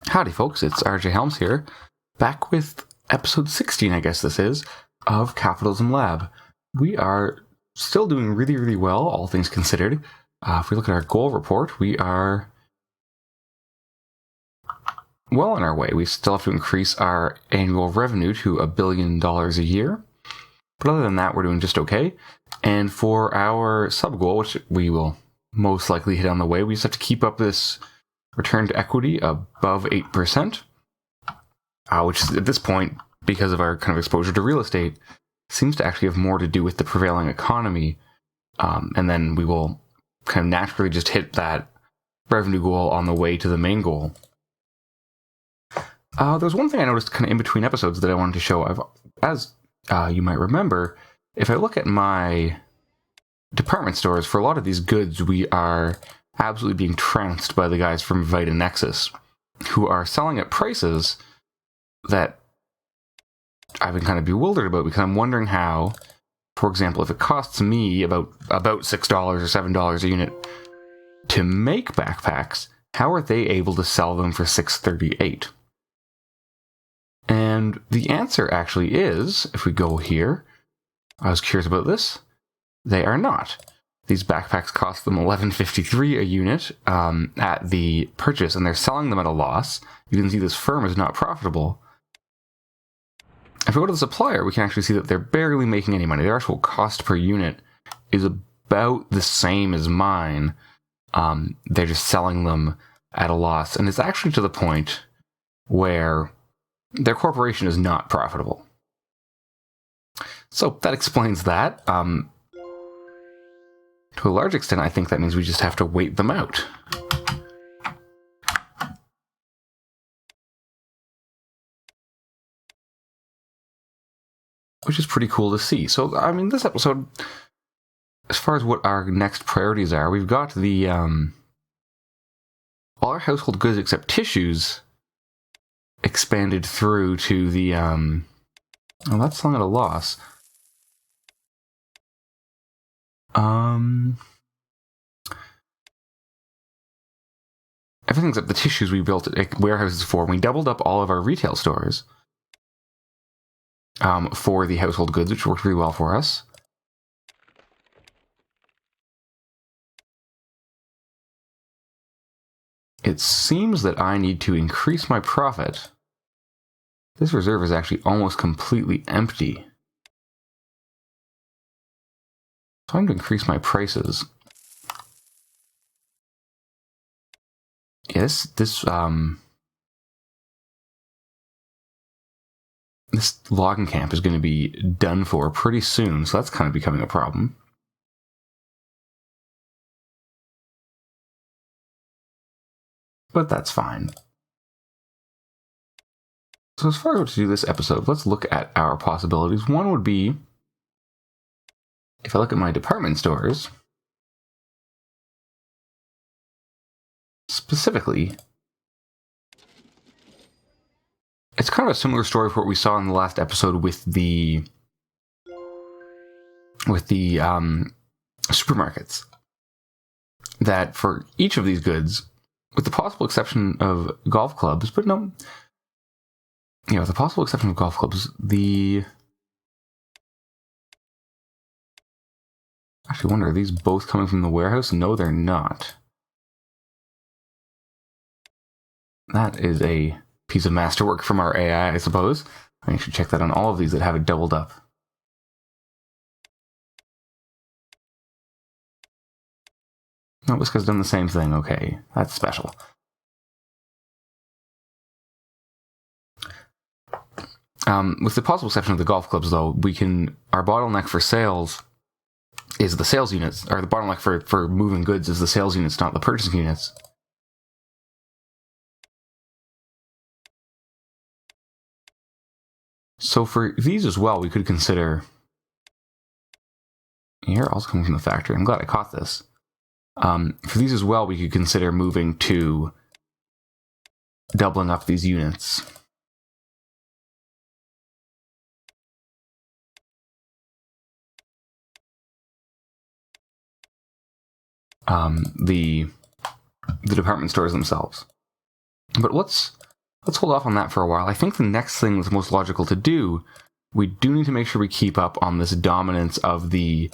Howdy folks, it's rjhelms here, back with episode 16, I guess this is, of Capitalism Lab. We are still doing really well, all things considered. If we look at our goal report, we are well on our way. We still have to increase our annual revenue to $1 billion a year. But other than that, we're doing just okay. And for our sub-goal, which we will most likely hit on the way, we just have to keep up this return to equity above 8%, which at this point, because of our kind of exposure to real estate, seems to actually have more to do with the prevailing economy. And then we will kind of naturally just hit that revenue goal on the way to the main goal. There's one thing I noticed kind of in between episodes that I wanted to show. As you might remember, if I look at my department stores, for a lot of these goods, we are absolutely being trounced by the guys from Vita Nexus, who are selling at prices that I've been kind of bewildered about, because I'm wondering how, for example, if it costs me about $6 or $7 a unit to make backpacks, how are they able to sell them for $6.38? And the answer actually is, if we go here, I was curious about this, they are not. These backpacks cost them $11.53 a unit at the purchase, and they're selling them at a loss. You can see this firm is not profitable. If we go to the supplier, we can actually see that they're barely making any money. Their actual cost per unit is about the same as mine. They're just selling them at a loss, and it's actually to the point where their corporation is not profitable. So that explains that. To a large extent, I think that means we just have to wait them out. Which is pretty cool to see. So, I mean, this episode, as far as what our next priorities are, we've got the, all our household goods except tissues expanded through to the, oh, that's selling at a loss. Everything except the tissues we built warehouses for. We doubled up all of our retail stores for the household goods, which worked really well for us. It seems that I need to increase my profit. This reserve is actually almost completely empty. Time to increase my prices. Yes, this logging camp is going to be done for pretty soon, so that's kind of becoming a problem. But that's fine. So as far as what to do this episode, let's look at our possibilities. One would be, if I look at my department stores, specifically, it's kind of a similar story for what we saw in the last episode with the supermarkets. That for each of these goods, with the possible exception of golf clubs, but no, with the possible exception of golf clubs, actually wonder, are these both coming from the warehouse? No, they're not. That is a piece of masterwork from our AI, I suppose. I should check that on all of these that have it doubled up. No, this guy's done the same thing. Okay, that's special. With the possible exception of the golf clubs, though, our bottleneck for sales is the sales units, or the bottleneck for moving goods is the sales units, not the purchasing units. So for these as well, we could consider, here, also coming from the factory, I'm glad I caught this. For these as well, we could consider moving to doubling up these units. The department stores themselves. But let's let's hold off on that for a while. I think the next thing that's most logical to do, we do need to make sure we keep up on this dominance of the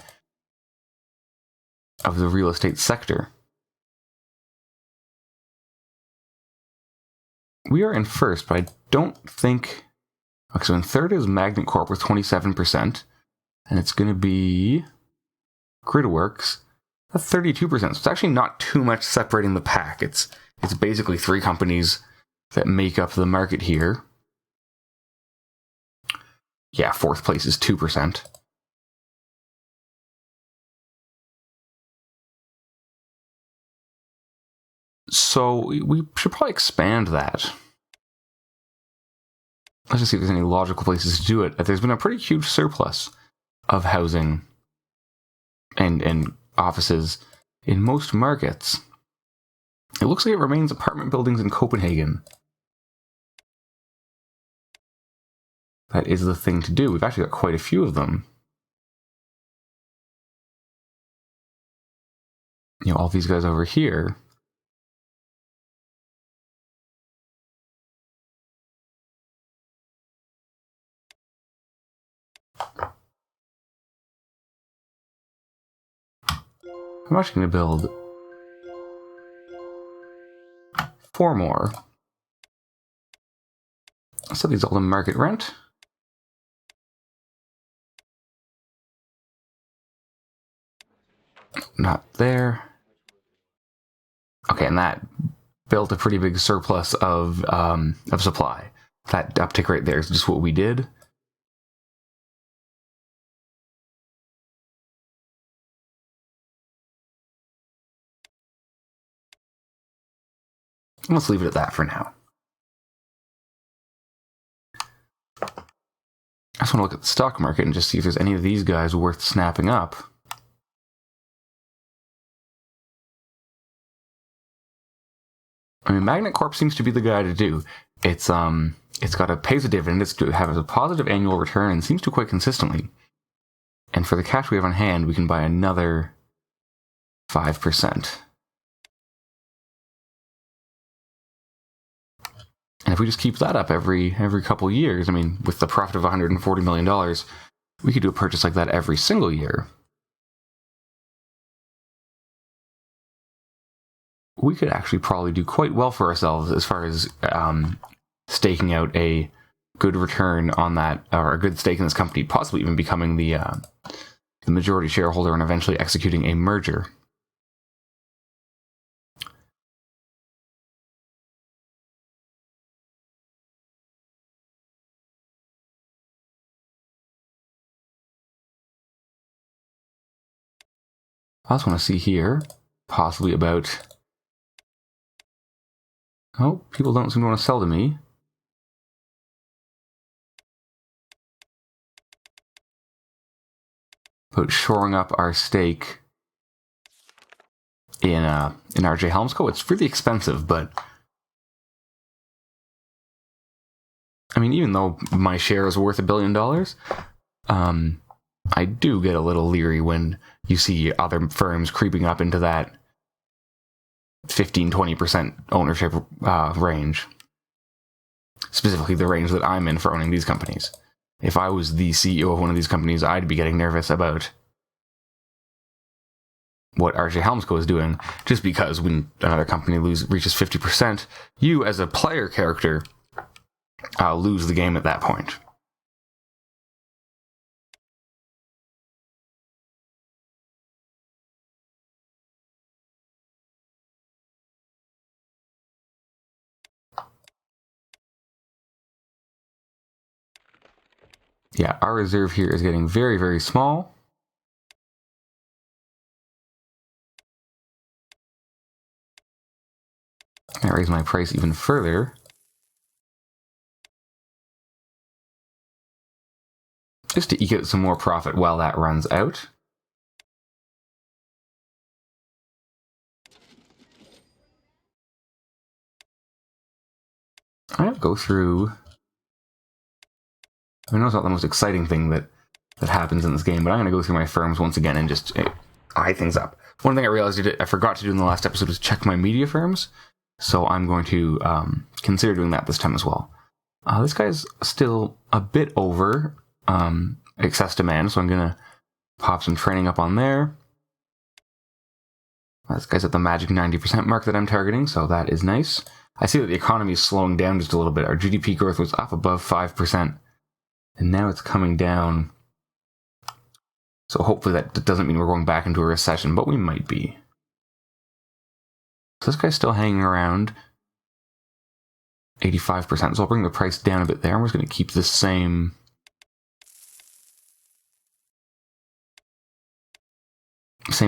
real estate sector. We are in first, but I don't think... Okay, so in third is Magnet Corp with 27%, and it's going to be Gridworks at 32%. So it's actually not too much separating the pack. It's basically three companies that make up the market here. Yeah, fourth place is 2%. So we should probably expand that. Let's just see if there's any logical places to do it. There's been a pretty huge surplus of housing and offices in most markets. It looks like it remains apartment buildings in Copenhagen. That is the thing to do. We've actually got quite a few of them. You know, all these guys over here. I'm actually going to build 4 more. So these all the market rent. Not there. Okay, and that built a pretty big surplus of supply. That uptick right there is just what we did. Let's leave it at that for now. I just want to look at the stock market and just see if there's any of these guys worth snapping up. I mean, Magnet Corp seems to be the guy to do. It's got a pays a dividend, it's to have a positive annual return, and seems to quite consistently. And for the cash we have on hand, we can buy another 5%. And if we just keep that up every couple years, I mean, with the profit of $140 million, we could do a purchase like that every single year. We could actually probably do quite well for ourselves as far as staking out a good return on that, or a good stake in this company, possibly even becoming the majority shareholder and eventually executing a merger. I also want to see here, possibly about... Oh, people don't seem to want to sell to me. About shoring up our stake in rjhelms. It's really expensive, but... I mean, even though my share is worth $1 billion, I do get a little leery when you see other firms creeping up into that 15-20% ownership range. Specifically the range that I'm in for owning these companies. If I was the CEO of one of these companies, I'd be getting nervous about what rjhelms is doing, just because when another company reaches 50%, you as a player character lose the game at that point. Yeah, our reserve here is getting very, very small. I raise my price even further. Just to eke out some more profit while that runs out. I'm going to go through... I know it's not the most exciting thing that happens in this game, but I'm going to go through my firms once again and just eye things up. One thing I realized I forgot to do in the last episode was check my media firms. So I'm going to consider doing that this time as well. This guy's still a bit over excess demand, so I'm going to pop some training up on there. This guy's at the magic 90% mark that I'm targeting, so that is nice. I see that the economy is slowing down just a little bit. Our GDP growth was up above 5%, and now it's coming down. So hopefully that doesn't mean we're going back into a recession, but we might be. So this guy's still hanging around 85%, so I'll bring the price down a bit there. I'm just going to keep this same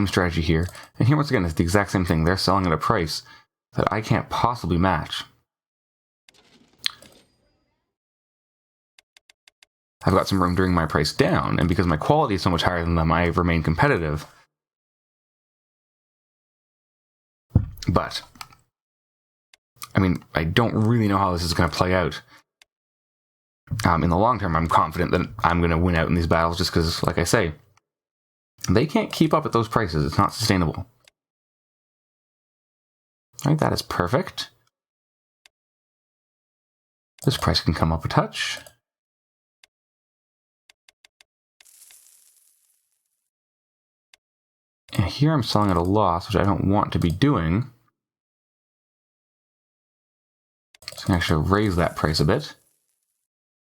strategy here. And here, once again, it's the exact same thing. They're selling at a price that I can't possibly match. I've got some room to bring my price down, and because my quality is so much higher than them, I remain competitive. But, I mean, I don't really know how this is going to play out. In the long term, I'm confident that I'm going to win out in these battles just because, like I say, they can't keep up at those prices. It's not sustainable. All right, that is perfect. This price can come up a touch. And here I'm selling at a loss, which I don't want to be doing. So I'm going to actually raise that price a bit.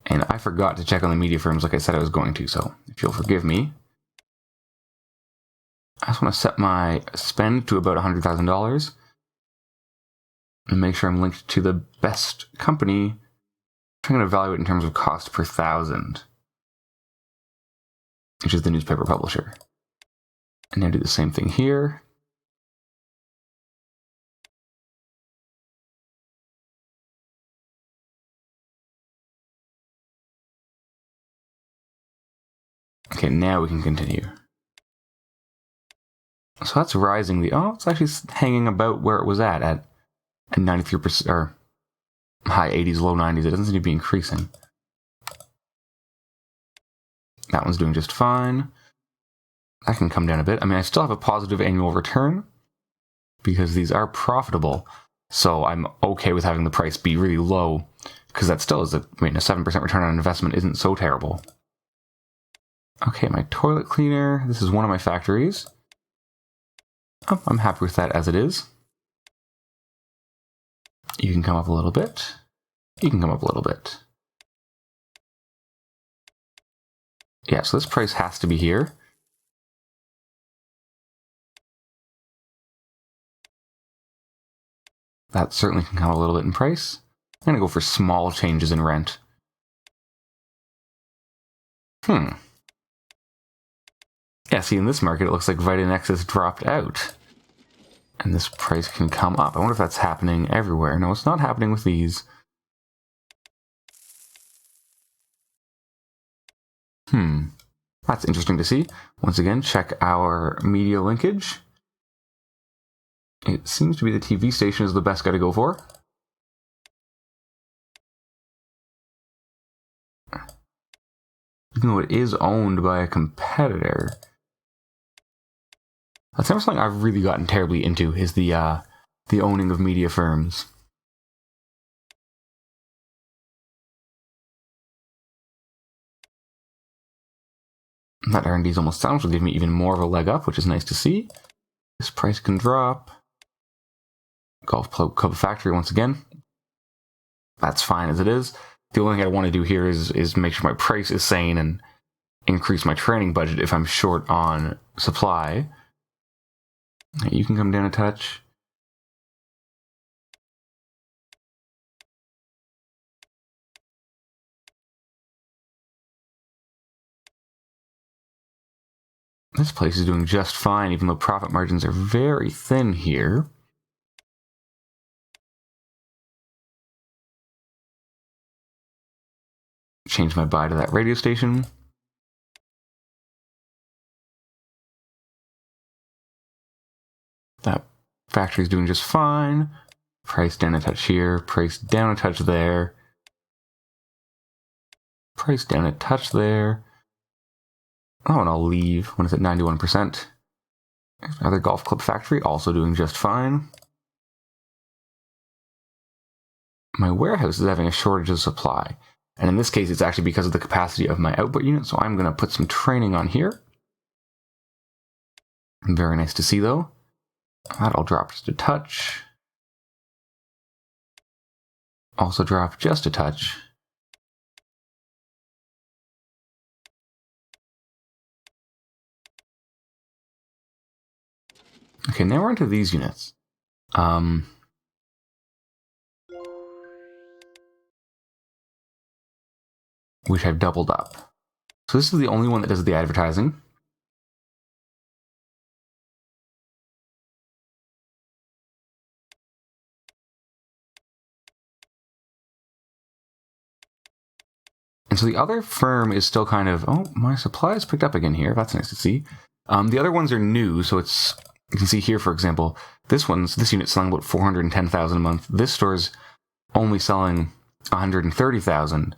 And I forgot to check on the media firms like I said I was going to, so if you'll forgive me. I just want to set my spend to about $100,000 and make sure I'm linked to the best company. I'm going to evaluate in terms of cost per thousand, which is the newspaper publisher. And now do the same thing here. Okay, now we can continue. So that's rising it's actually hanging about where it was at 93%, or high 80s, low 90s. It doesn't seem to be increasing. That one's doing just fine. That can come down a bit. I mean, I still have a positive annual return because these are profitable. So I'm okay with having the price be really low because that still is a 7% return on investment isn't so terrible. Okay, my toilet cleaner. This is one of my factories. Oh, I'm happy with that as it is. You can come up a little bit. You can come up a little bit. Yeah, so this price has to be here. That certainly can come a little bit in price. I'm going to go for small changes in rent. Yeah, see, in this market, it looks like Vita Nexus dropped out. And this price can come up. I wonder if that's happening everywhere. No, it's not happening with these. That's interesting to see. Once again, check our media linkage. It seems to be the TV station is the best guy to go for. Even though it is owned by a competitor. That's never something I've really gotten terribly into, is the owning of media firms. That R&D is almost sounds will give me even more of a leg up, which is nice to see. This price can drop. Golf Club Factory once again. That's fine as it is. The only thing I want to do here is make sure my price is sane and increase my training budget if I'm short on supply. You can come down a touch. This place is doing just fine, even though profit margins are very thin here. Change my buy to that radio station. That factory is doing just fine. Price down a touch here, price down a touch there. Price down a touch there. Oh, and I'll leave when it's at 91%. Another golf club factory also doing just fine. my warehouse is having a shortage of supply. And in this case, it's actually because of the capacity of my output unit, so I'm going to put some training on here. Very nice to see, though. That'll drop just a touch. Also drop just a touch. Okay, now we're into these units. Which I've doubled up. So this is the only one that does the advertising. And so the other firm is still kind of, oh, my supply is picked up again here. That's nice to see. The other ones are new, so it's, you can see here, for example, this unit's selling about 410,000 a month. This store's only selling 130,000.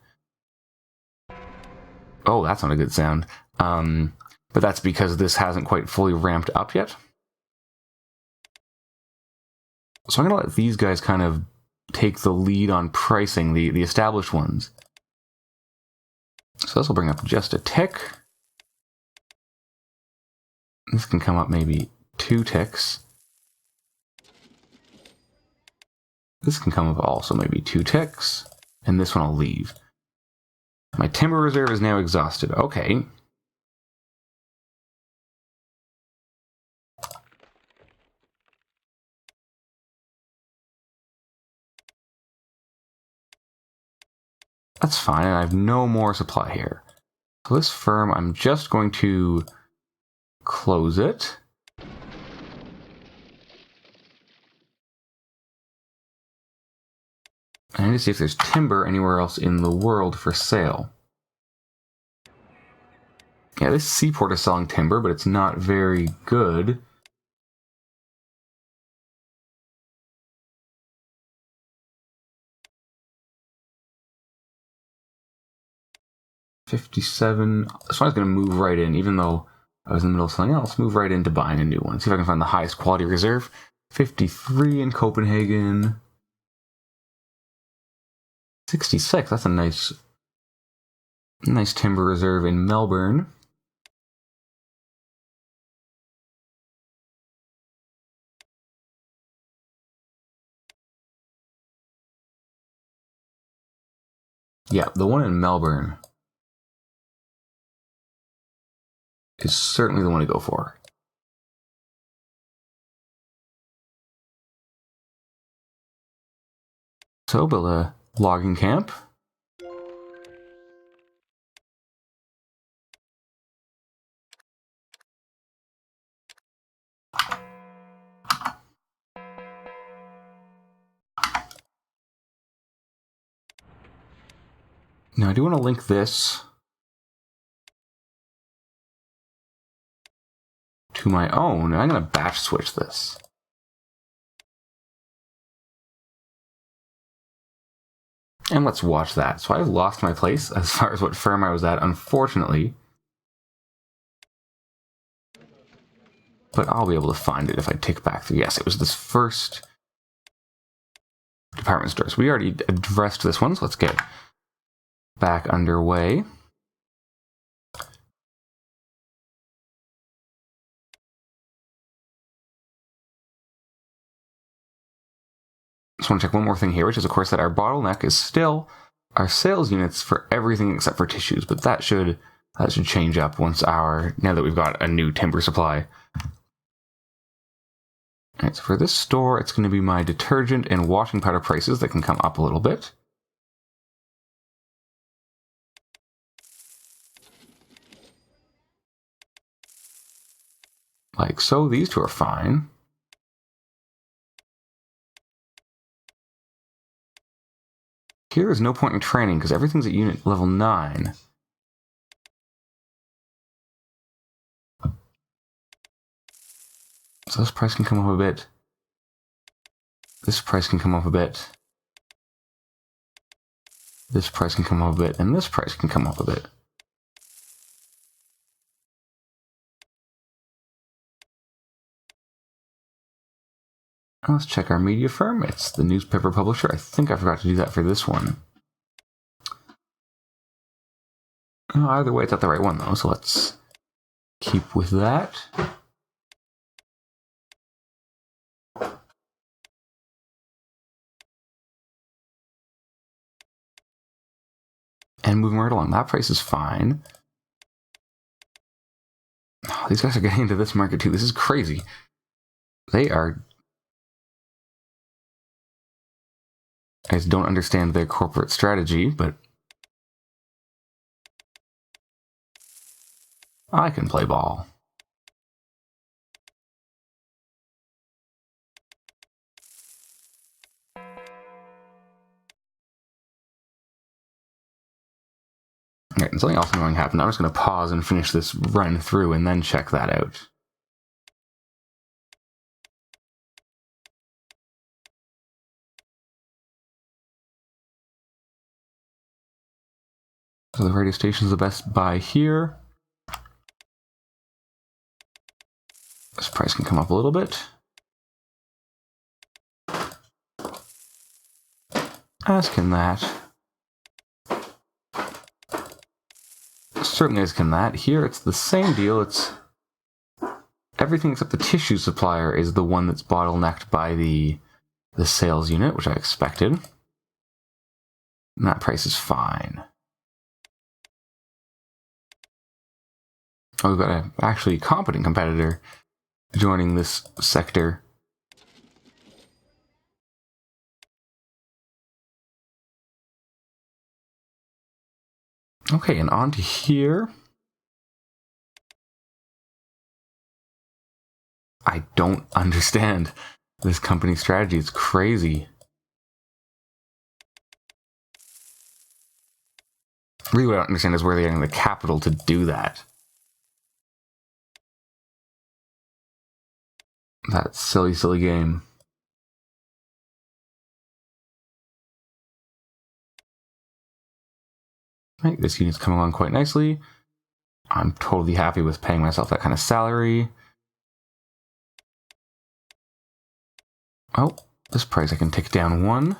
Oh, that's not a good sound. But that's because this hasn't quite fully ramped up yet. So I'm going to let these guys kind of take the lead on pricing, the established ones. So this will bring up just a tick. This can come up maybe 2 ticks. This can come up also maybe 2 ticks. And this one I'll leave. My timber reserve is now exhausted. Okay. That's fine, and I have no more supply here. So this firm, I'm just going to close it. I need to see if there's timber anywhere else in the world for sale. Yeah, this seaport is selling timber, but it's not very good. $57. So I was going to move right in, even though I was in the middle of something else. Move right into buying a new one. See if I can find the highest quality reserve. 53 in Copenhagen. 66. That's a nice timber reserve in Melbourne. Yeah, the one in Melbourne is certainly the one to go for. So build a logging camp. Now I do want to link this to my own, and I'm going to batch switch this. And let's watch that. So I've lost my place as far as what firm I was at, unfortunately. But I'll be able to find it if I tick back through. Yes, it was this first department store. So we already addressed this one, so let's get back underway. Just want to check one more thing here, which is, of course, that our bottleneck is still our sales units for everything except for tissues, but that should change up now that we've got a new timber supply. All right, so for this store, it's going to be my detergent and washing powder prices that can come up a little bit. Like so, these two are fine. Here is no point in training because everything's at unit level 9. So this price can come up a bit. This price can come up a bit. This price can come up a bit. And this price can come up a bit. Let's check our media firm. It's the newspaper publisher. I think I forgot to do that for this one. Either way, it's not the right one, though, so let's keep with that. And moving right along, that price is fine. Oh, these guys are getting into this market too. This is crazy. They are... I just don't understand their corporate strategy, but I can play ball. Alright, and something else annoying happened. I'm just going to pause and finish this run through and then check that out. So the radio station is the best buy here. This price can come up a little bit. As can that. Certainly as can that. Here it's the same deal. It's everything except the tissue supplier is the one that's bottlenecked by the sales unit, which I expected. And that price is fine. Oh, we've got an actually competent competitor joining this sector. Okay, and on to here. I don't understand this company strategy. It's crazy. Really, what I don't understand is where they're getting the capital to do that. That silly, silly game. Right, this unit's coming along quite nicely. I'm totally happy with paying myself that kind of salary. Oh, this price I can take down one.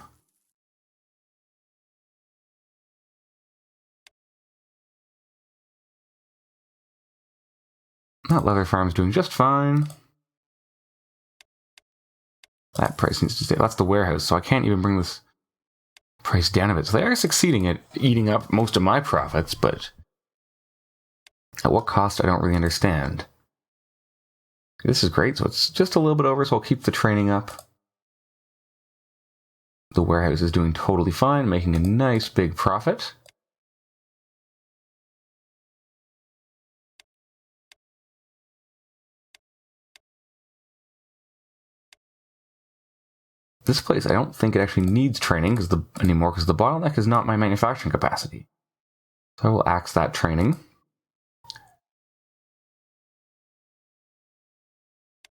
That leather farm's doing just fine. That price needs to stay. That's the warehouse, so I can't even bring this price down a bit. So they are succeeding at eating up most of my profits, but at what cost, I don't really understand. This is great, so it's just a little bit over, so I'll keep the training up. The warehouse is doing totally fine, making a nice big profit. This place, I don't think it actually needs training anymore because the bottleneck is not my manufacturing capacity. So I will axe that training.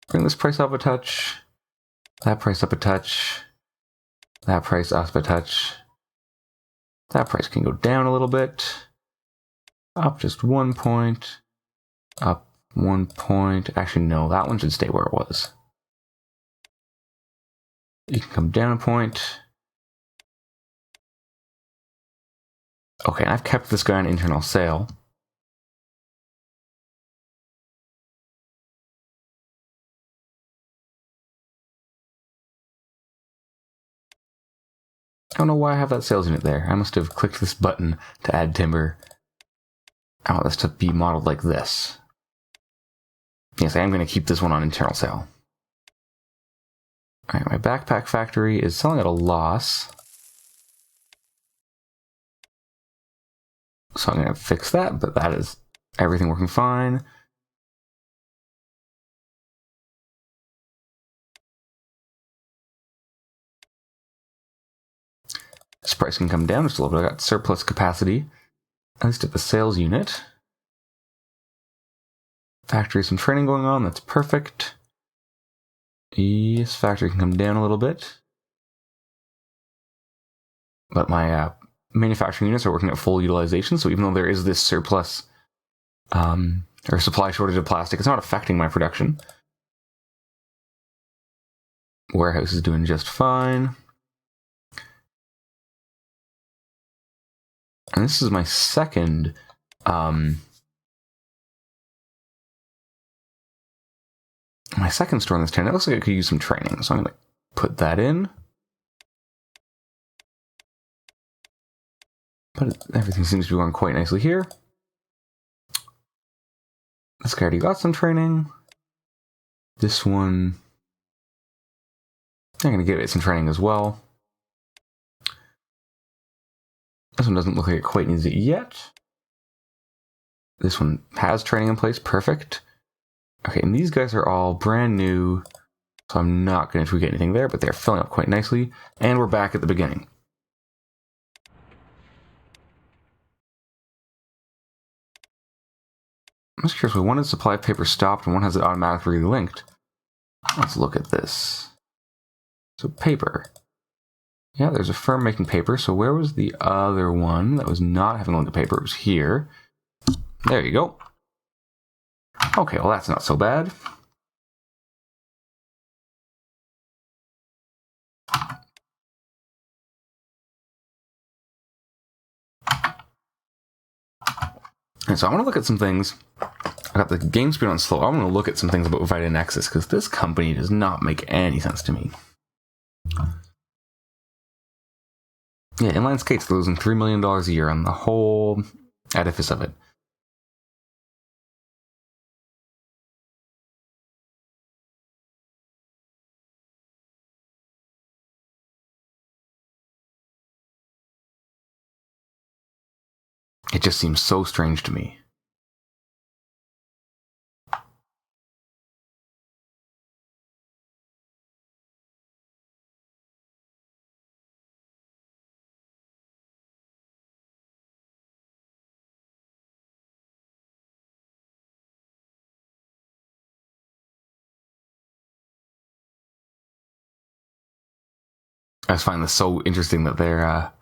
Bring this price up a touch. That price up a touch. That price up a touch. That price can go down a little bit. Up just 1 point. Up 1 point. Actually, no, that one should stay where it was. You can come down a point. Okay, and I've kept this guy on internal sale. I don't know why I have that sales unit there. I must have clicked this button to add timber. I want this to be modeled like this. Yes, I am going to keep this one on internal sale. Alright, my backpack factory is selling at a loss. So I'm going to fix that, but that is everything working fine. This price can come down just a little bit. I got surplus capacity, at least at the sales unit. Factory, some training going on, that's perfect. Yes, factory can come down a little bit. But my manufacturing units are working at full utilization, so even though there is this surplus or supply shortage of plastic, it's not affecting my production. Warehouse is doing just fine. And this is my second store in this town. It looks like I could use some training, so I'm going to put that in. But everything seems to be going quite nicely here. This guy already got some training. This one, I'm going to give it some training as well. This one doesn't look like it quite needs it yet. This one has training in place. Perfect. Okay, and these guys are all brand new, so I'm not going to tweak anything there, but they're filling up quite nicely. And we're back at the beginning. I'm just curious, one is supply of paper stopped and one has it automatically linked. Let's look at this. So paper. Yeah, there's a firm making paper. So where was the other one that was not having a link of paper? It was here. There you go. Okay, well that's not so bad. And so I want to look at some things. I got the game speed on slow. I want to look at some things about Vita Nexus because this company does not make any sense to me. Yeah, inline skates losing $3 million a year on the whole edifice of it. It just seems so strange to me. I just find this so interesting that their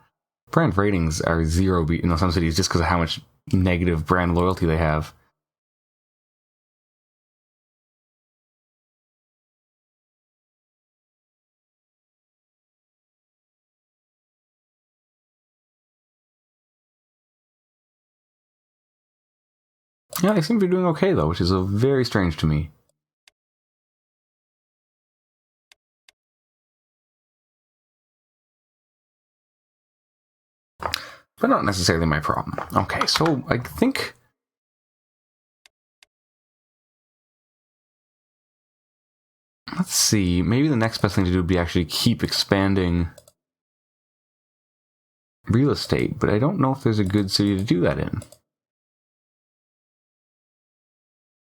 brand ratings are 0 in some cities just because of how much negative brand loyalty they have. Yeah, they seem to be doing okay though, which is very strange to me. But not necessarily my problem. Okay, so I think... Let's see, maybe the next best thing to do would be actually keep expanding real estate, but I don't know if there's a good city to do that in.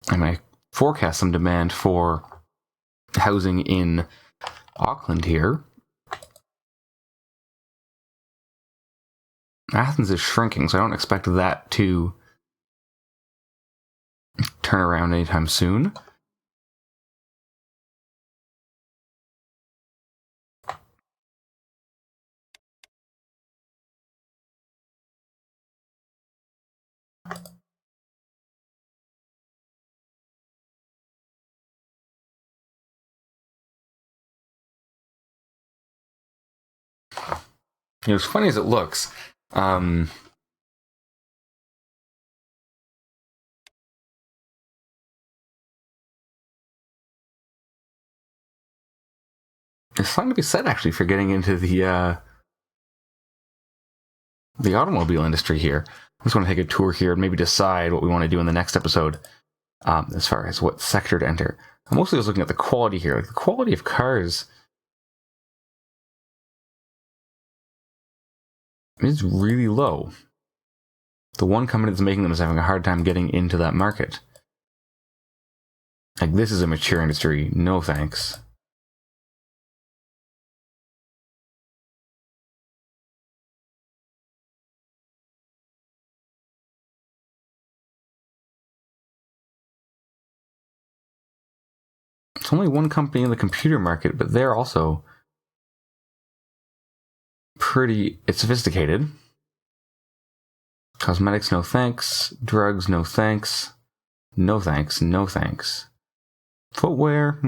I might forecast some demand for housing in Auckland here. Athens is shrinking, so I don't expect that to turn around anytime soon. As funny as it looks, there's something to be said actually for getting into the automobile industry here. I just want to take a tour here and maybe decide what we want to do in the next episode as far as what sector to enter. I'm mostly just looking at the quality here. Like the quality of cars is really low. The one company that's making them is having a hard time getting into that market. Like, this is a mature industry. No thanks. It's only one company in the computer market, but they're also pretty sophisticated. Cosmetics, no thanks. Drugs, no thanks. No thanks, no thanks. Footwear,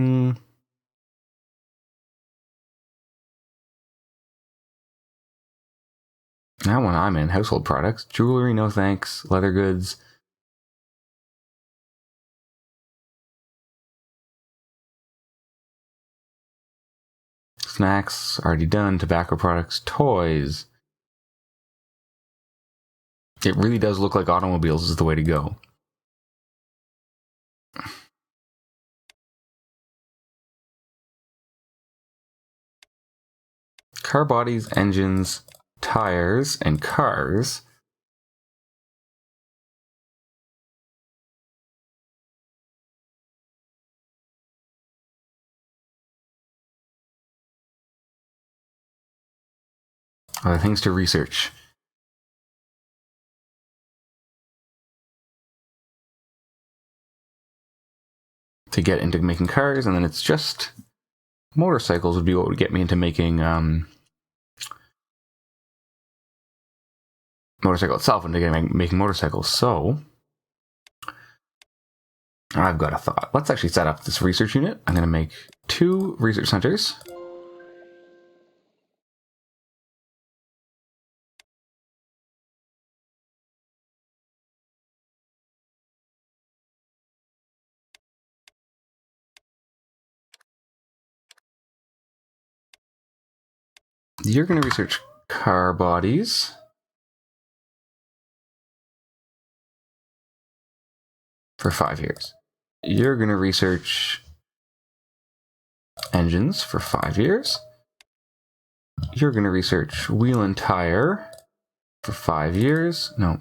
That one I'm in. Household products. Jewelry, no thanks. Leather goods. Snacks, already done. Tobacco products. Toys. It really does look like automobiles is the way to go. Car bodies, engines, tires, and cars. Other things to research. To get into making cars, and then it's just motorcycles would be what would get me into making motorcycle itself and to get making motorcycles. So I've got a thought. Let's actually set up this research unit. I'm going to make 2 research centers. You're going to research car bodies. For 5 years. You're going to research engines for 5 years. You're going to research wheel and tire for 5 years. No.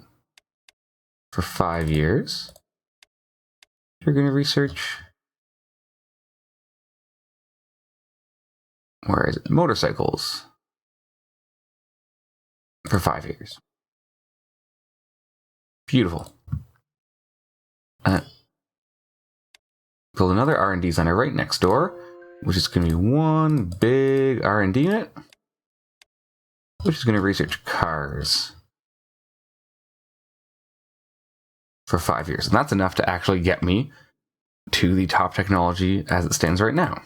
For 5 years. You're going to research... Where is it? Motorcycles. For 5 years. Beautiful. Build another R&D center right next door, which is going to be one big R&D unit, which is going to research cars for 5 years. And that's enough to actually get me to the top technology as it stands right now.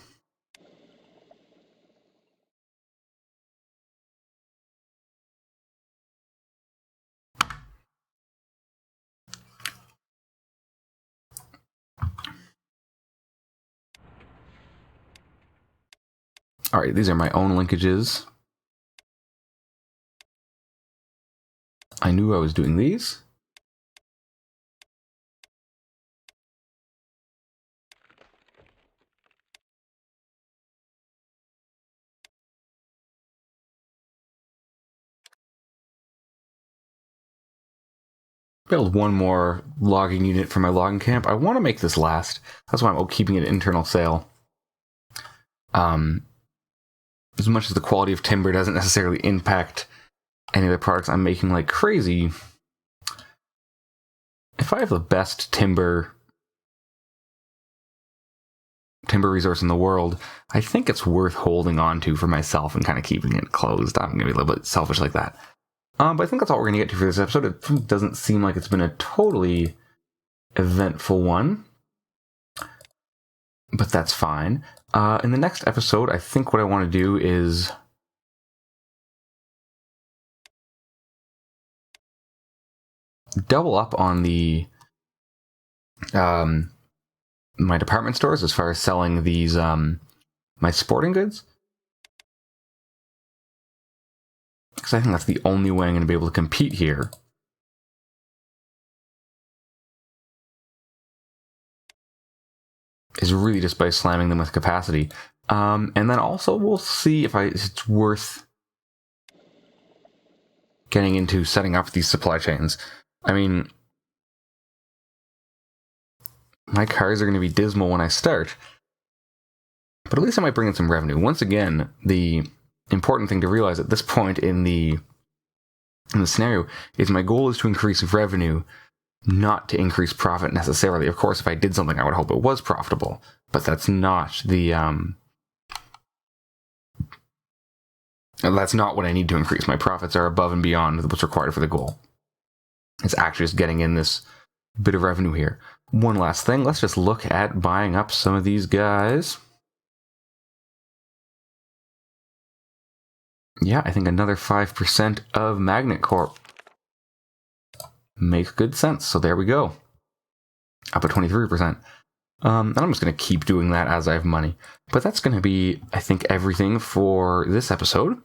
All right, these are my own linkages. I knew I was doing these. Build one more logging unit for my logging camp. I want to make this last. That's why I'm keeping it internal sale. As much as the quality of timber doesn't necessarily impact any of the products I'm making like crazy, if I have the best timber resource in the world, I think it's worth holding on to for myself and kind of keeping it closed. I'm going to be a little bit selfish like that. But I think that's all we're going to get to for this episode. It doesn't seem like it's been a totally eventful one, but that's fine. In the next episode, I think what I want to do is double up on the my department stores as far as selling these my sporting goods, because I think that's the only way I'm going to be able to compete here. Is really just by slamming them with capacity. And then also we'll see if it's worth getting into setting up these supply chains. I mean, my cars are going to be dismal when I start, but at least I might bring in some revenue. Once again, the important thing to realize at this point in the scenario is my goal is to increase revenue, not to increase profit necessarily. Of course, if I did something, I would hope it was profitable, but that's not the that's not what I need to increase. My profits are above and beyond what's required for the goal. It's actually just getting in this bit of revenue here. One last thing, let's just look at buying up some of these guys. yeah, I think another 5% of Magnet Corp makes good sense. So there we go. Up at 23%. And I'm just going to keep doing that as I have money. But that's going to be, I think, everything for this episode.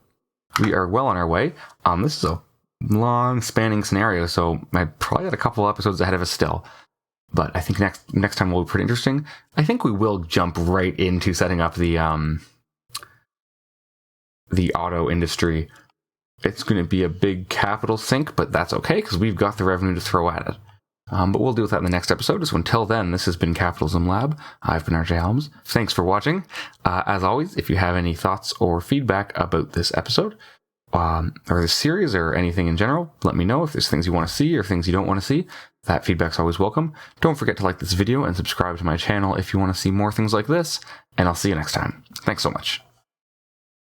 We are well on our way. This is a long spanning scenario, so I probably got a couple episodes ahead of us still. But I think next time will be pretty interesting. I think we will jump right into setting up the auto industry. It's going to be a big capital sink, but that's okay because we've got the revenue to throw at it. But we'll deal with that in the next episode. So until then, this has been Capitalism Lab. I've been rjhelms. Thanks for watching. As always, if you have any thoughts or feedback about this episode, or this series, or anything in general, let me know if there's things you want to see or things you don't want to see. That feedback's always welcome. Don't forget to like this video and subscribe to my channel if you want to see more things like this, and I'll see you next time. Thanks so much.